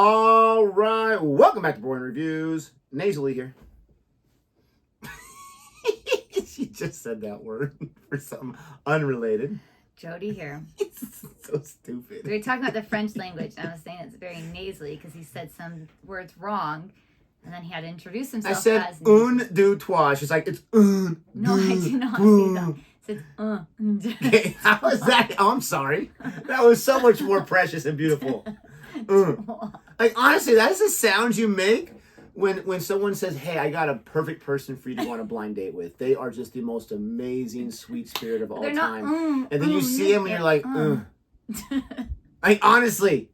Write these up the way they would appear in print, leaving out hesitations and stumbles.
All right, welcome back to Boring Reviews. Nasally here. She just said that word for something unrelated. Jodi here. It's so stupid. We were talking about the French language, and I was saying it's very nasally because he said some words wrong, and then he had to introduce himself. I said as un, deux, trois. She's like, it's un. No, I did not say that. It said Okay, how was that? Oh, I'm sorry. That was so much more precious and beautiful. Like, honestly, that's the sound you make when someone says, hey, I got a perfect person for you to go on a blind date with. They are just the most amazing, sweet spirit of all They're time. Not, and then you see them and you're like, Like, honestly,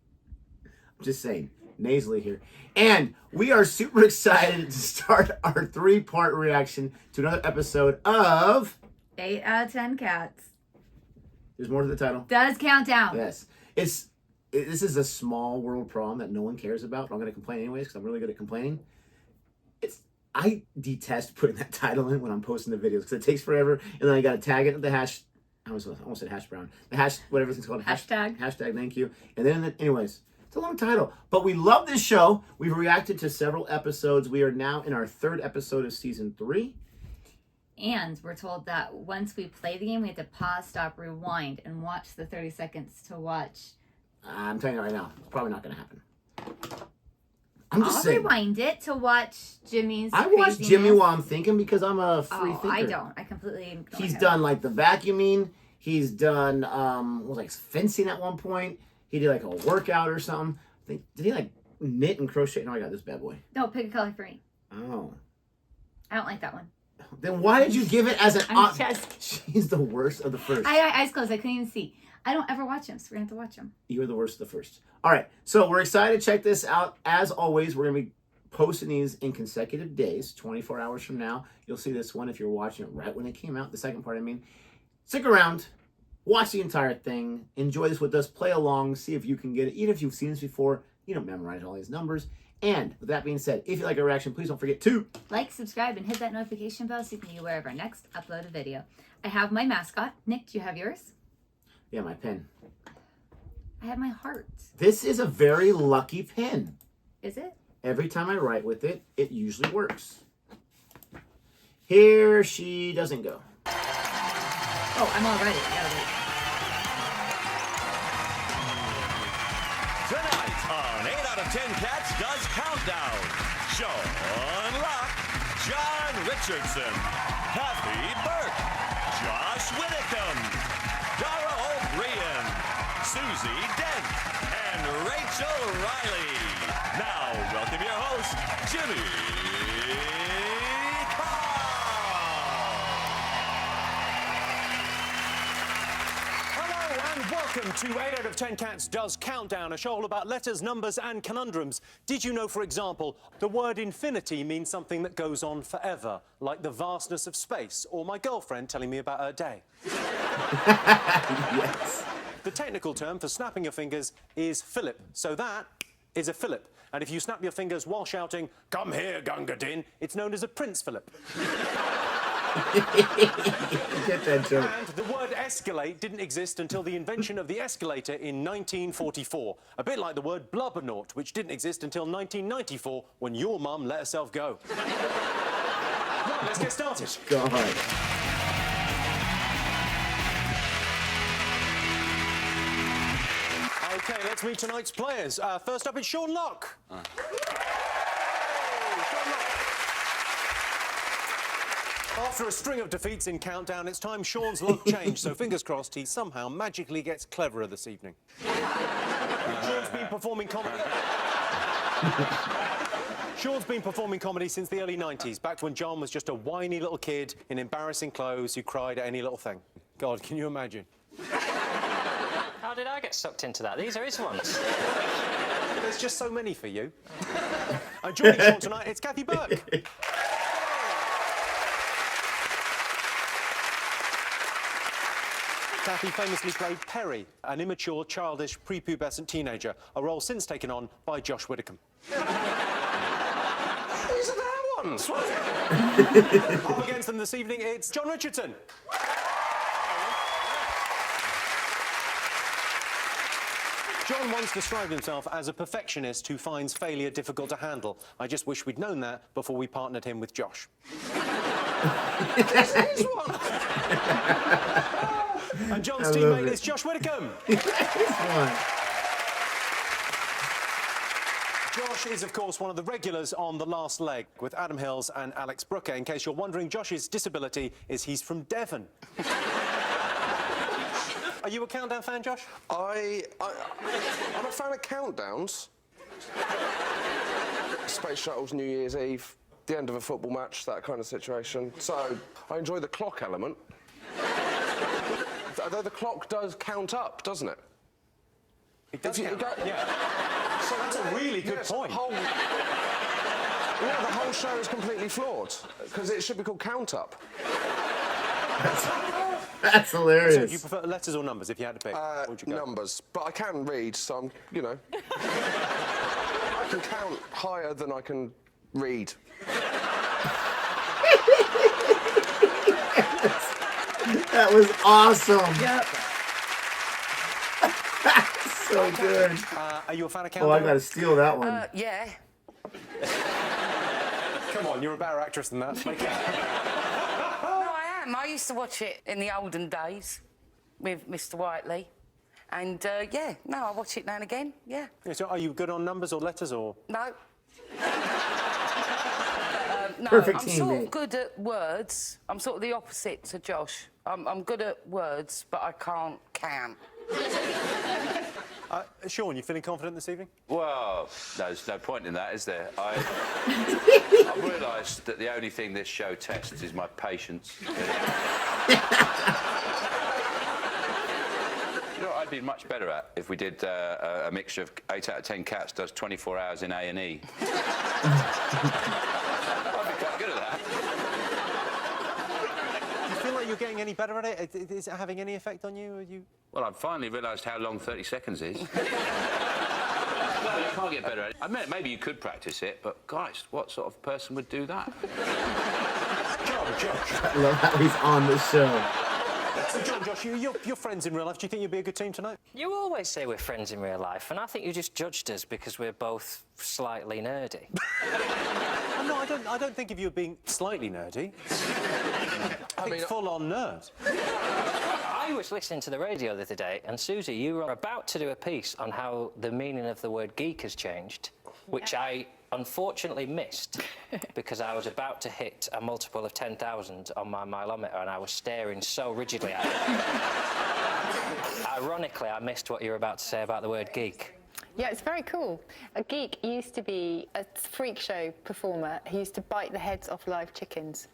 I'm just saying, nasally here. And we are super excited to start our 3-part reaction to another episode of 8 out of 10 cats. There's more to the title. Does count down. Yes. This is a small world problem that no one cares about, but I'm going to complain anyways because I'm really good at complaining. I detest putting that title in when I'm posting the videos because it takes forever, and then I got to tag it with the hash. I almost said hash brown. The hash, whatever it's called. Hashtag. Hashtag, thank you. And then, anyways, it's a long title. But we love this show. We've reacted to several episodes. We are now in our 3rd episode of season 3. And we're told that once we play the game, we have to pause, stop, rewind, and watch the 30 seconds to watch. I'm telling you right now, it's probably not going to happen. I'll rewind it to watch Jimmy's I watch Jimmy while I'm thinking because I'm a free thinker. I don't. I completely. He's done like the vacuuming. He's done like fencing at one point. He did like a workout or something. Did he like knit and crochet? No, I got this bad boy. No, pick a color for me. Oh. I don't like that one. Then why did you give it as an? She's the worst of the first. I eyes closed. I couldn't even see. I don't ever watch them, so we're going to have to watch them. You were the worst of the first. All right, so we're excited to check this out. As always, we're going to be posting these in consecutive days, 24 hours from now. You'll see this one if you're watching it right when it came out, the second part, I mean. Stick around, watch the entire thing, enjoy this with us, play along, see if you can get it. Even if you've seen this before, you don't memorize all these numbers. And with that being said, if you like our reaction, please don't forget to like, subscribe, and hit that notification bell so you can be aware of our next uploaded video. I have my mascot. Nick, do you have yours? Yeah, my pen. I have my heart. This is a very lucky pen. Is it? Every time I write with it, it usually works. Here she doesn't go. Oh, I'm all ready. Tonight on 8 out of 10 Cats Does Countdown, Sean Locke, John Richardson, Kathy Burke, Josh Whitcomb, Dara O'Brien, Susie Dent, and Rachel Riley. Now, welcome your host, Jimmy Hello and welcome to 8 out of 10 Cats Does Countdown, a show all about letters, numbers and conundrums. Did you know, for example, the word infinity means something that goes on forever, like the vastness of space, or my girlfriend telling me about her day? Yes. The technical term for snapping your fingers is fillip, so that is a fillip. And if you snap your fingers while shouting, "Come here, Gunga Din," it's known as a Prince Philip. Get that joke. And the word escalate didn't exist until the invention of the escalator in 1944. A bit like the word blubbernaut, which didn't exist until 1994 when your mum let herself go. Right, let's get started. God. OK, let's meet tonight's players. First up is Sean Locke. Sean Locke. After a string of defeats in Countdown, it's time Sean's luck changed, so fingers crossed he somehow magically gets cleverer this evening. Sean's been performing comedy... Sean's been performing comedy since the early 90s, back when John was just a whiny little kid in embarrassing clothes who cried at any little thing. God, can you imagine? How did I get sucked into that? These are his ones. There's just so many for you. And joining Sean tonight, it's Kathy Burke. Kathy famously played Perry, an immature, childish, prepubescent teenager, a role since taken on by Josh Whitcomb. These are their ones. Up against them this evening, it's John Richardson. John once described himself as a perfectionist who finds failure difficult to handle. I just wish we'd known that before we partnered him with Josh. And John's teammate is Josh Widdicombe. Josh is, of course, one of the regulars on The Last Leg with Adam Hills and Alex Brooker. In case you're wondering, Josh's disability is he's from Devon. Are you a Countdown fan, Josh? I'm a fan of countdowns. Space shuttles, New Year's Eve, the end of a football match, that kind of situation. So I enjoy the clock element. Although the clock does count up, doesn't it? It does count up. Yeah. So that's a really good point. The whole show is completely flawed because it should be called Count Up. That's hilarious. So do you prefer letters or numbers if you had to pick? What would you go? Numbers, but I can read, so I'm, you know. I can count higher than I can read. That was awesome. Yep. So good. Are you a fan of Oh, Countdown? I gotta steal that one. Yeah. Come on, you're a better actress than that. Make it. No, I am. I used to watch it in the olden days with Mr. Whiteley. And, yeah, no, I watch it now and again, yeah. Yeah, so are you good on numbers or letters or...? No. No, Perfect I'm team, sort mate. of good at words. I'm sort of the opposite to Josh. I'm good at words, but I can't count. Sean, you feeling confident this evening? Well, there's no point in that, is there? I've realised that the only thing this show tests is my patience. You know what I'd be much better at if we did a mixture of 8 out of 10 cats does 24 hours in A&E. I'd be quite good at that. Do you feel like you're getting any better at it? Is it having any effect on you? Are you... Well, I've finally realised how long 30 seconds is. Well, you can't get better at it. I mean, maybe you could practice it, but, Christ, what sort of person would do that? Josh. I love how he's on the show. So, Josh, you're friends in real life. Do you think you'll be a good team tonight? You always say we're friends in real life, and I think you just judged us because we're both slightly nerdy. No, I don't think of you being slightly nerdy. I mean, full-on nerd. I was listening to the radio the other day, and Susie, you were about to do a piece on how the meaning of the word geek has changed, which I unfortunately missed because I was about to hit a multiple of 10,000 on my mileometer and I was staring so rigidly at it. Ironically, I missed what you were about to say about the word geek. Yeah, it's very cool. A geek used to be a freak show performer who used to bite the heads off live chickens.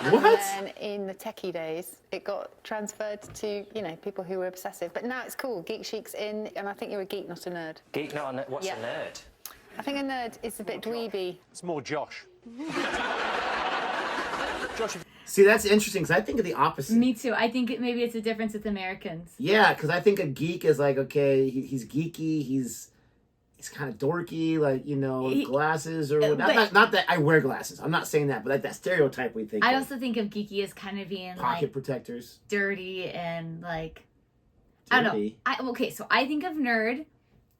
What? And then in the techie days, it got transferred to, you know, people who were obsessive. But now it's cool. Geek Chic's in, and I think you're a geek, not a nerd. Geek, not a nerd? What's Yeah. a nerd? I think a nerd is a bit dweeby. It's more Josh. Josh, See, that's interesting, because I think of the opposite. Me too. I think maybe it's a difference with Americans. Yeah, because I think a geek is like, okay, he's geeky, he's kind of dorky, like, you know, glasses or whatnot. Not that I wear glasses. I'm not saying that, but like that stereotype we think I of. also think of geeky as kind of being Pocket like protectors. dirty and like I don't know. Dirty. Okay, so I think of nerd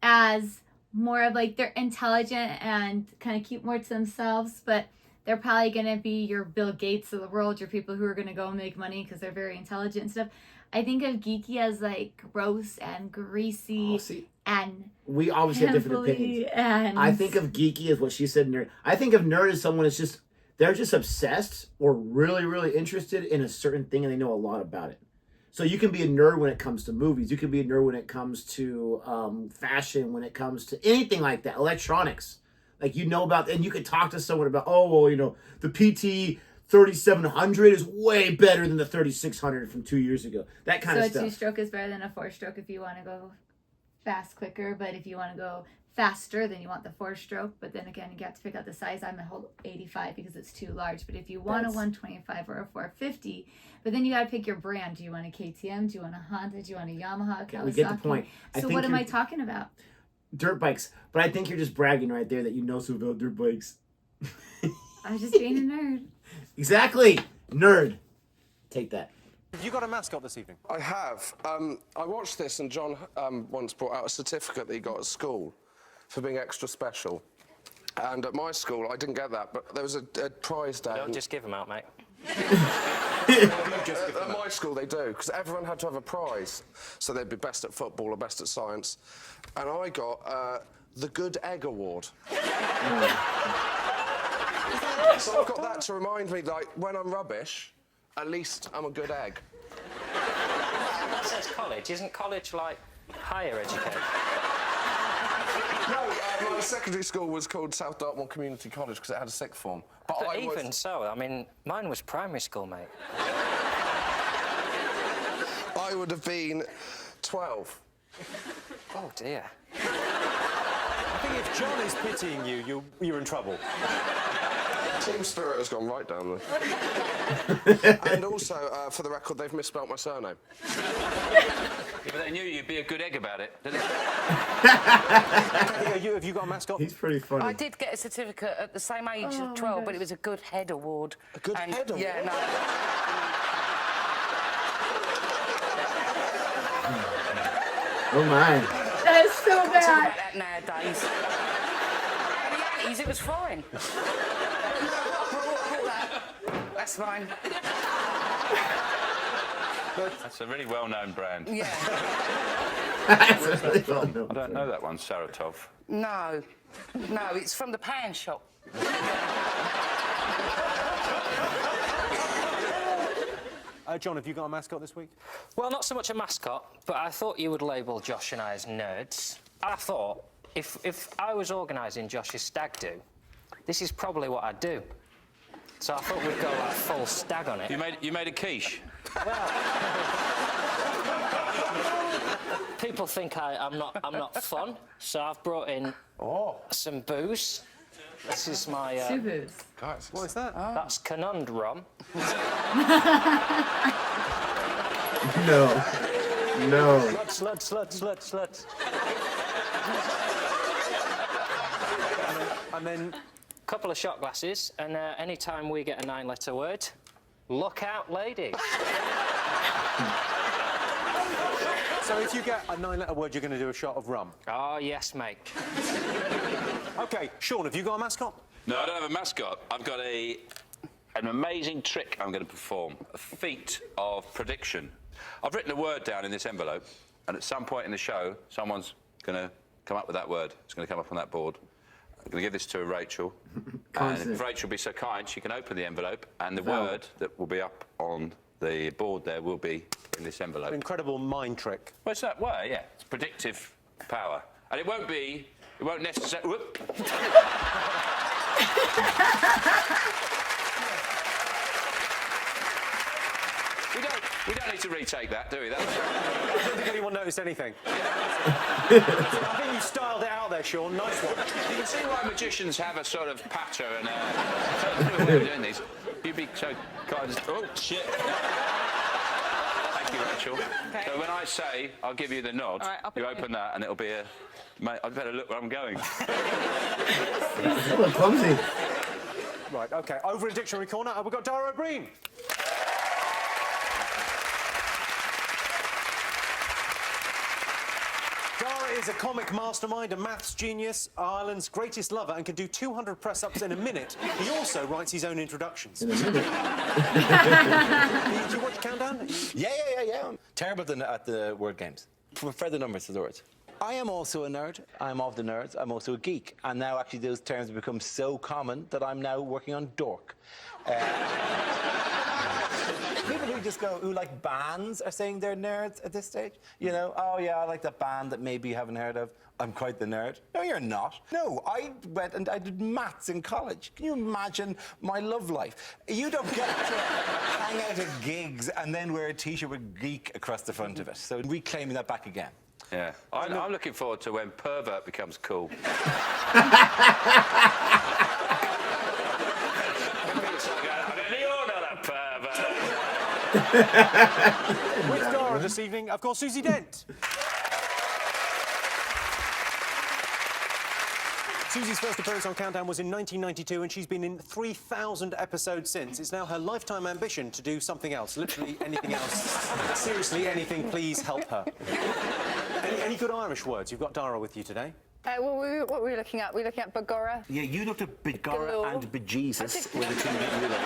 as more of like they're intelligent and kind of keep more to themselves, but they're probably gonna be your Bill Gates of the world, your people who are gonna go and make money because they're very intelligent and stuff. I think of geeky as like gross and greasy and we obviously have different pimply opinions. and I think of geeky as what she said, nerd. I think of nerd as someone that's they're just obsessed or really, really interested in a certain thing and they know a lot about it. So you can be a nerd when it comes to movies. You can be a nerd when it comes to fashion, when it comes to anything like that, electronics. Like, you know about, and you could talk to someone about, oh, well, you know, the PT 3700 is way better than the 3600 from 2 years ago. That kind of So stuff. a 2-stroke is better than a 4-stroke if you want to go fast quicker, but if you want to go faster, then you want the 4-stroke. But then again, you have to pick out the size. I'm a whole 85 because it's too large. But if you want a 125 or a 450, but then you got to pick your brand. Do you want a KTM? Do you want a Honda? Do you want a Yamaha? Okay, we get the point. So what am I talking about? Dirt bikes. But I think you're just bragging right there that you know so about dirt bikes. I was just being a nerd. Exactly. Nerd. Take that. Have you got a mascot this evening? I have. I watched this, and John once brought out a certificate that he got at school for being extra special. And at my school, I didn't get that, but there was a prize day. Don't just give them out, mate. At my school, they do, because everyone had to have a prize. So they'd be best at football or best at science. And I got the Good Egg Award. So I've got that to remind me, like, when I'm rubbish, at least I'm a good egg. That says college. Isn't college like higher education? No, my secondary school was called South Dartmoor Community College because it had a sixth form. But even so, I mean, mine was primary school, mate. I would have been 12. Oh, dear. I think if John is pitying you, you're in trouble. Team spirit has gone right down there. And also, for the record, they've misspelt my surname. Yeah, but they knew you'd be a good egg about it, didn't they? Have you got a mascot? He's pretty funny. I did get a certificate at the same age of 12, but it was a Good Head Award. A Good Head Award? Yeah, no. Oh my. That is so Talk about bad. that nowadays. In the 80s, it was fine. That's mine. That's a really well-known brand. Yeah. That's really well known. I don't know that one, Saratov. No. No, it's from the pan shop. John, have you got a mascot this week? Well, not so much a mascot, but I thought you would label Josh and I as nerds. I thought if I was organising Josh's stag do, this is probably what I'd do. So I thought we'd go like full stag on it. You made a quiche? People think I'm not fun, so I've brought in some booze. This is my. Booze. What is that? That's Conundrum. No. No. Sluts. And then Couple of shot glasses, and any time we get a 9-letter word, look out, ladies. So if you get a 9-letter word, you're going to do a shot of rum. Oh, yes, mate. OK, Sean, have you got a mascot? No, I don't have a mascot. I've got an amazing trick I'm going to perform, a feat of prediction. I've written a word down in this envelope, and at some point in the show, someone's going to come up with that word. It's going to come up on that board. I'm going to give this to Rachel, and if Rachel will be so kind, she can open the envelope, and the word that will be up on the board there will be in this envelope. An incredible mind trick. Well, it's that way, yeah. It's predictive power. And it won't necessarily... We don't need to retake that, do we? I don't think anyone noticed anything. I think you styled it out there, Sean. Nice one. You can see why magicians have a sort of patter and a way of doing these. You'd be so kind of... Oh, shit. Thank you, Rachel. Okay. So when I say I'll give you the nod, All right, you open that and it'll be a... Mate, I'd better look where I'm going. Look, clumsy. Right, OK. Over in Dictionary Corner, we've got Dara O'Brien. Dara is a comic mastermind, a maths genius, Ireland's greatest lover, and can do 200 press-ups in a minute. He also writes his own introductions. In a minute. Do you watch Countdown? Yeah. I'm terrible at the word games. Prefer the numbers to the words. I am also a nerd. I'm of the nerds. I'm also a geek. And now, actually, those terms have become so common that I'm now working on dork. People who like bands are saying they're nerds at this stage. You know, oh yeah, I like that band that maybe you haven't heard of. I'm quite the nerd. No, you're not. No, I went and I did maths in college. Can you imagine my love life? You don't get to hang out at gigs and then wear a T-shirt with geek across the front of it. So reclaiming that back again. Yeah. I'm looking forward to when pervert becomes cool. With Dara this evening, of course, Susie Dent. Susie's first appearance on Countdown was in 1992, and she's been in 3,000 episodes since. It's now her lifetime ambition to do something else, literally anything else. Seriously, anything, please help her. Any good Irish words? You've got Dara with you today. What were we looking at? We're looking at Bagora. Yeah, you looked at Begorra Galore. and Bejesus were the two that you looked.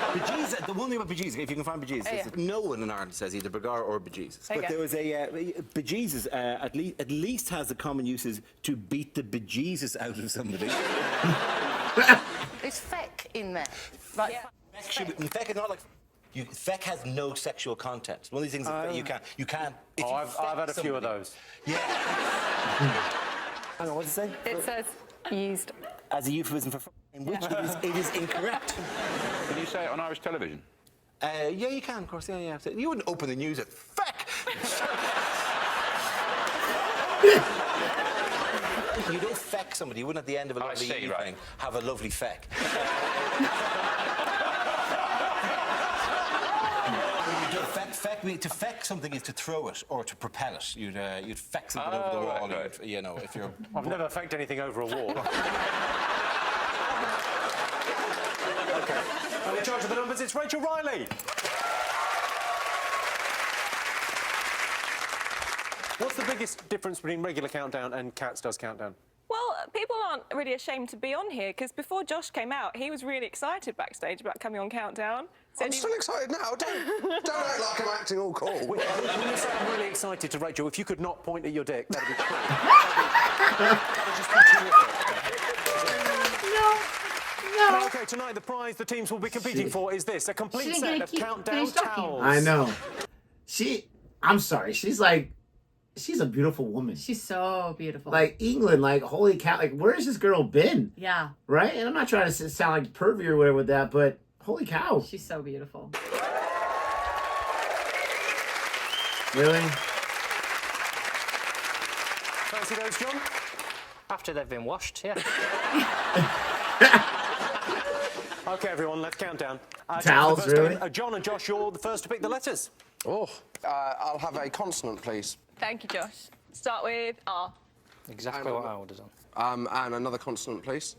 Bejesus, the one thing about Bejesus, if you can find Bejesus, is that no one in Ireland says either Begorra or Bejesus. But there was a Bejesus at least has the common uses to beat the bejesus out of somebody. There's feck in there. Like, Feck is not like. Feck has no sexual content. It's one of these things that you can't. If you I've had a few of those. Yeah. Hang on, what does it say? It says used. As a euphemism for in which it is incorrect. Can you say it on Irish television? Yeah, you can, of course. Yeah. You wouldn't open the news at feck. You don't feck somebody. You wouldn't at the end of a lovely evening have a lovely feck. To feck something is to throw it or to propel it. You'd feck something over the wall. Right. You know, if you're. I've never fecked anything over a wall. OK. And in charge of the numbers, it's Rachel Riley. What's the biggest difference between regular Countdown and Cats Does Countdown? Well, people aren't really ashamed to be on here, because before Josh came out, he was really excited backstage about coming on Countdown. I'm still excited now. Don't act like I'm acting all cool. When you say I'm really excited to Rachel, if you could not point at your dick, that'd be cool. That'd just be terrific. No. OK, tonight the prize the teams will be competing for is this, a complete set of Countdown towels. I know. I'm sorry, she's a beautiful woman. She's so beautiful. Like, England, like, holy cow, like, where has this girl been? Yeah. Right? And I'm not trying to sound like pervy or whatever with that, but holy cow. She's so beautiful. Really? Fancy those, John? After they've been washed, yeah. OK, everyone, let's count down. Towels, really? John and Josh, you're the first to pick the letters. Oh, I'll have a consonant, please. Thank you, Josh. Start with R. Exactly what I would have done. And another consonant, please.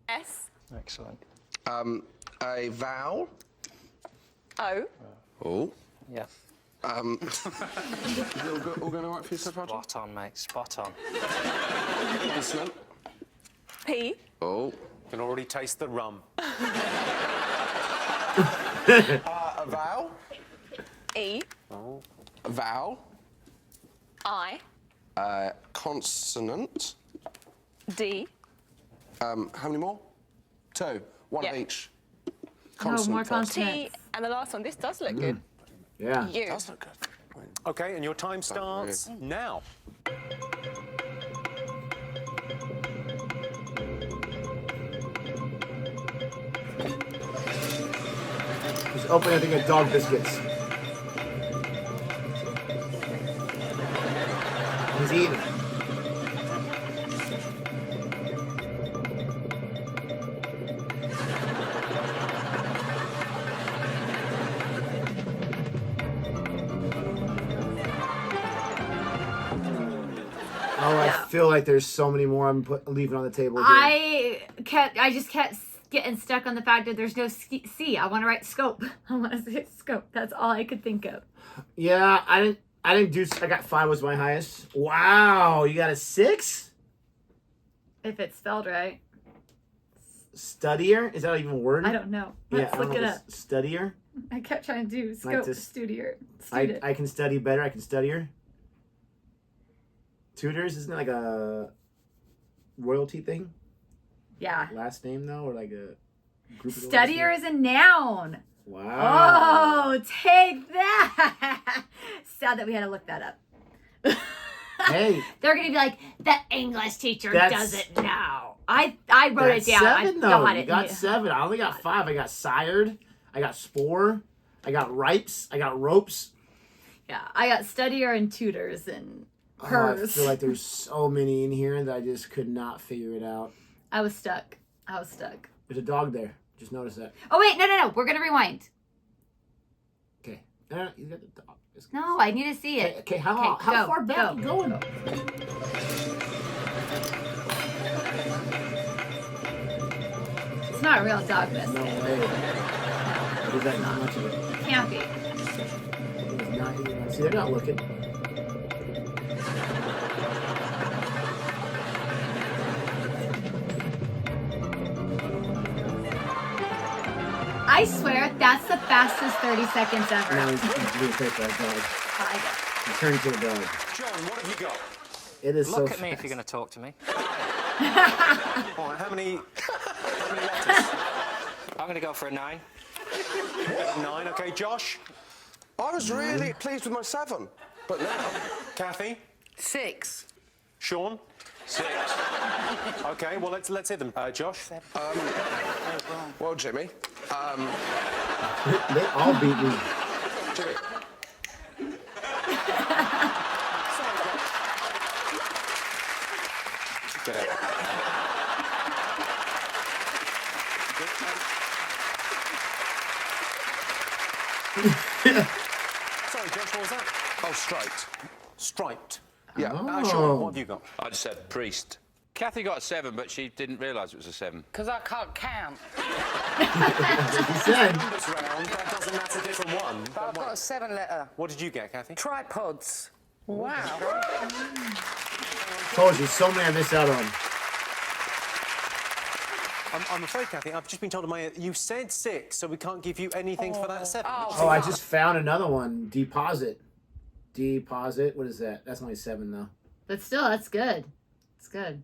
S. Excellent. A vowel. O. Oh. Yeah. All going all right for you so far? Spot on, mate. Spot on. Consonant. P. Oh. Can already taste the rum. A vowel. E. Oh. A vowel. I. Consonant. D. How many more? 2. One of each. No, more first. consonants. T. And the last one. This does look good. Yeah. U. Does look good. OK, and your time starts now. She's opening, I think, a dog biscuits. He's eating. Oh, I feel like there's so many more I'm leaving on the table here. I just kept getting stuck on the fact that there's no C. I want to write scope. I want to say scope. That's all I could think of. Yeah, I didn't do. I got 5 was my highest. Wow, you got a 6? If it's spelled right. Studier? Is that even a word? I don't know. Let's look it up. Studier? I kept trying to do scope, studier. I can study better. I can studier. Tutors, isn't it like a royalty thing? Yeah. Last name, though? Or like a group of the last Studier name? is a noun. Wow. Oh, take that. Sad that we had to look that up. Hey. They're going to be like, the English teacher doesn't know. I wrote it down. 7, though. got You it. got 7. I only got 5. I got sired. I got spore. I got ripes. I got ropes. Yeah, I got studier and tutors and I hers. feel like there's so many in here that I just could not figure it out. I was stuck. There's a dog there. Just noticed that. Oh, wait, no. We're going to rewind. Okay. You got the dog. No, I need to see it. Okay, how far back go. you going? not a real dog biscuit. No way. Is that not much of it? Can't be. It's not, see, they're not looking. I swear, that's the fastest 30 seconds ever. Now he's being picked by a dog. He turned to a dog. John, what have you got? It is so Look at me fast. if you're going to talk to me. All right, how many letters? I'm going to go for a 9. 9, OK. Josh? I was really pleased with my 7, but now... Kathy? 6. Sean? 6. OK, well, let's hear them. Josh? Well, Jimmy... They all beat me. Jimmy... Get out. Sorry, Josh, what was that? Oh, striped. Striped. Yeah. Sean, what have you got? I just said priest. Kathy got a 7, but she didn't realise it was a 7. Because I can't count. That's what he said. Numbers round, that doesn't matter, different one. But I've got a 7-letter. What did you get, Kathy? Tripods. Wow. Told you, so many I missed out on. I'm afraid, Kathy, I've just been told you said 6, so we can't give you anything for that 7. Oh, I just found another one. Deposit. Deposit. What is that? That's only 7, though. But still, that's good. It's good.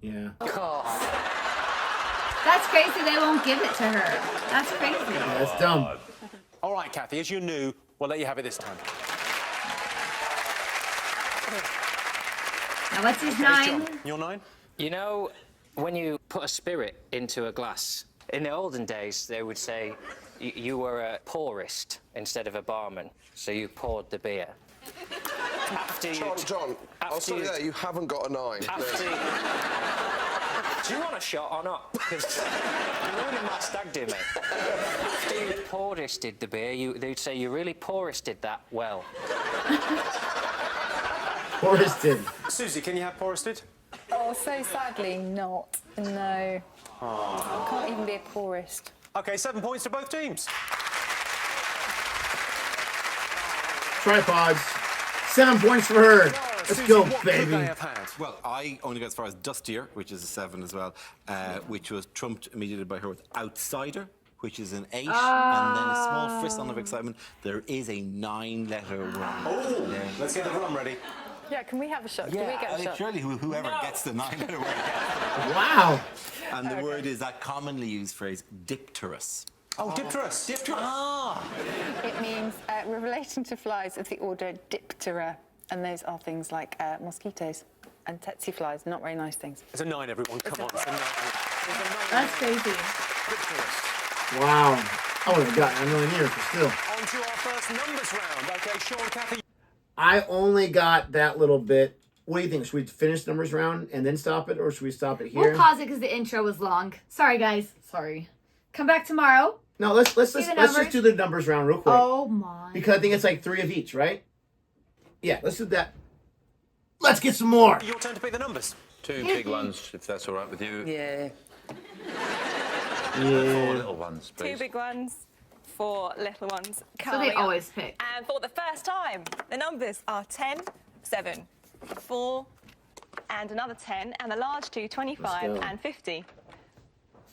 Yeah. That's crazy they won't give it to her. That's crazy. Yeah, that's dumb. All right, Kathy, as you're new, we'll let you have it this time. Now, what's his Okay, 9? John, your 9? You know, when you put a spirit into a glass, in the olden days, they would say you were a pourist instead of a barman, so you poured the beer. After you... John, I'll stop you there. You haven't got a 9. Do you want a shot or not? Because you're ruining my stag do, mate. After you pouristed the beer, they'd say you really pouristed that well. Forested. Susie, can you have pouristed? Oh, so sadly not. No. I can't even be a poorist. OK, 7 points to both teams. Tripods. 7 points for her. Let's Susie, go, what could baby. they have had? Well, I only got as far as Dustier, which is a 7 as well, which was trumped immediately by her with Outsider, which is an 8, and then a small frisson of excitement. There is a 9-letter rum. Oh, let's get the rum ready. Yeah, can we have a shot? Can we get a shot? Surely whoever gets the 9-letter word. Wow. And the word is that commonly used phrase, dipterous. Oh, dipterous. Dipterous. Ah. It means we're relating to flies of the order Diptera, and those are things like mosquitoes and tsetse flies, not very nice things. It's a 9, everyone. Come on. It's a 9. That's crazy. Dipterous. Wow. I would have gotten a million years, but still. On to our first numbers round. OK, Sean, Kathy. I only got that little bit. What do you think? Should we finish numbers round and then stop it, or should we stop it here? We'll pause it because the intro was long. Sorry, guys. Sorry. Come back tomorrow. No, let's numbers. just do the numbers round real quick. Oh, my. Because I think it's like 3 of each, right? Yeah, let's do that. Let's get some more. Your turn to pick the numbers. 2 big ones, if that's all right with you. Yeah. 4 little ones, please. 2 big ones, 4 little ones. So they Coming up. always pick. And for the first time, the numbers are 10, 7, 4, and another 10, and the large 2, 25 Let's go. and 50.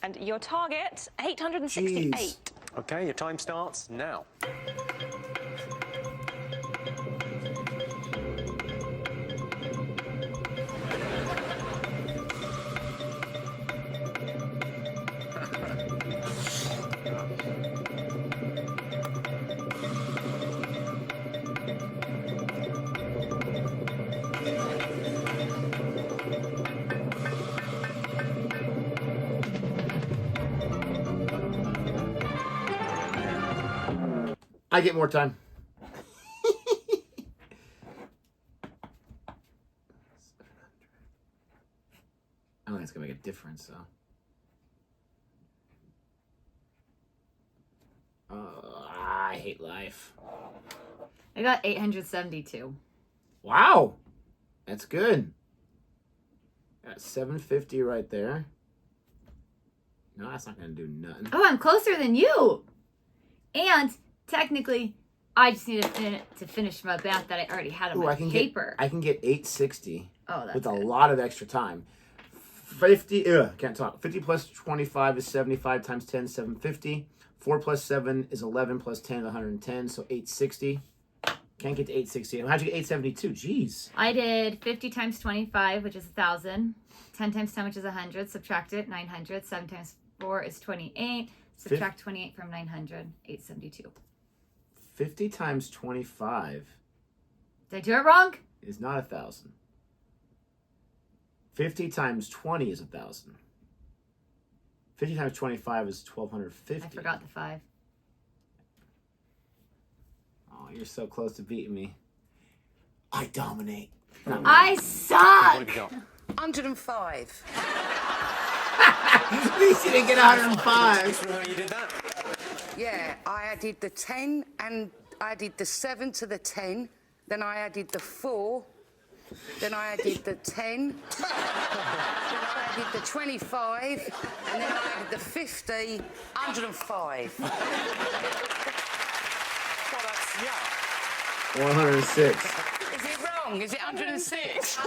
And your target, 868. Jeez. OK, your time starts now. I get more time. I don't think it's gonna make a difference, though. I hate life. I got 872. Wow, that's good. Got 750 right there. No, that's not going to do nothing. Oh, I'm closer than you. And technically, I just need to finish my math that I already had on my paper. I can get 860 that's with a good. lot of extra time. 50 plus 25 is 75 times 10 is 750. 4 plus 7 is 11 plus 10 is 110, so 860. Can't get to 860. How'd you get 872? Jeez. I did 50 times 25, which is 1,000. 10 times 10, which is 100. Subtract it, 900. 7 times 4 is 28. Subtract 28 from 900, 872. 50 times 25 Did I do it wrong? is not 1,000. 50 times 20 is 1,000. 50 times 25 is 1,250. I forgot the 5. Oh, you're so close to beating me. I dominate. I suck! What have you got? 105. At least you didn't get 105. How you did that? Yeah, I added the 10 and I added the 7 to the 10. Then I added the 4. Then I added the 10. Then I added the 25. And then I added the 50. 105. Well, that's, yeah. 106. Is it wrong? Is it 106?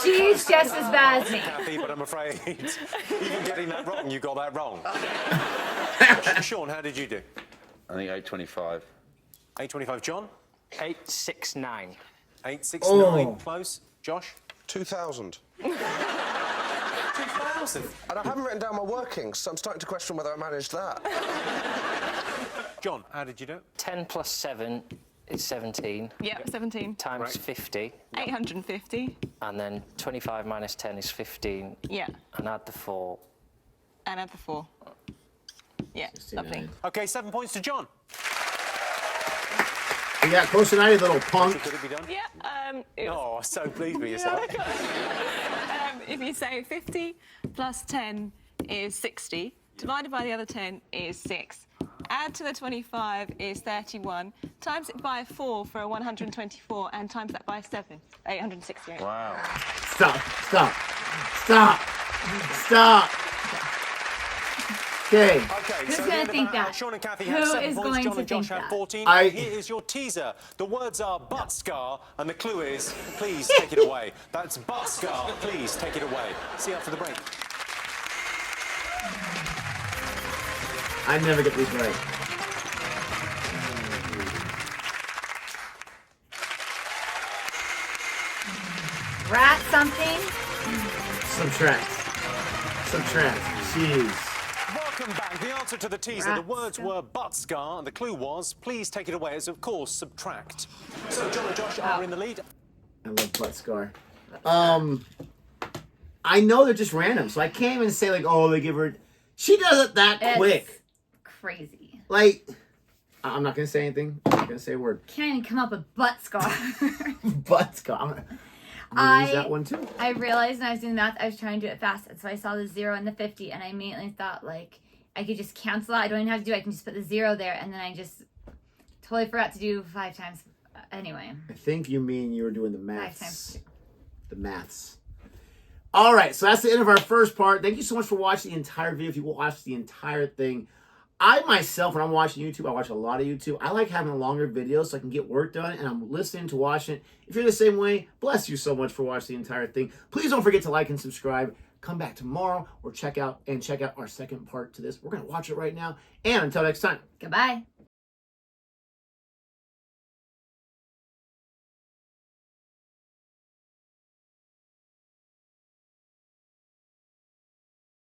She's just as bad as me. Kathy, but I'm afraid even getting that wrong, you got that wrong. Sean, how did you do? I think 825. 825, John? 869. 869, Oh. close. Josh? 2,000. 2,000. And I haven't written down my workings, so I'm starting to question whether I managed that. John, how did you do? 10 plus 7 is 17. Yep, 17. Times 50. 850. And then 25 minus 10 is 15. Yeah, And add the 4. and add the 4. Yeah, lovely. OK, 7 points to John. You got close tonight, little punk. Could it be done? Yeah, Oh, so pleased with yourself. if you say 50 plus 10 is 60, divided by the other 10 is 6. Add to the 25 is 31. Times it by 4 for a 124, and times that by 7, 868. Wow. Stop. Okay. OK, Who's so gonna think that? Sean and Kathy Who have 7 is points, going John to and Josh think have that? 14. I- And here is your teaser. The words are butt scar, and the clue is, please take it away. That's butt scar, please take it away. See you after the break. I never get these right. Rat something. Subtract. Jeez. Welcome back. The answer to the teaser, the words were butt scar, and the clue was, please take it away, as of course, subtract. So John and Josh are in the lead. I love butt scar. I know they're just random, so I can't even say like, oh, they give her. She does it that quick. Crazy. Like, I'm not gonna say anything. I'm not gonna say a word. Can't even come up with butt scar. Butt scar. I'm gonna use that one too. I realized when I was doing math, I was trying to do it fast, and so I saw the 0 and the 50, and I immediately thought like I could just cancel out. I don't even have to do it. I can just put the 0 there, and then I just totally forgot to do 5 times. Anyway. I think you mean you were doing the 5 maths. times 2. The maths. All right, so that's the end of our first part. Thank you so much for watching the entire video. If you watched the entire thing, I myself, when I'm watching YouTube, I watch a lot of YouTube. I like having longer videos so I can get work done, and I'm listening to watching it. If you're the same way, bless you so much for watching the entire thing. Please don't forget to like and subscribe. Come back tomorrow or check out our second part to this. We're going to watch it right now. And until next time. Goodbye.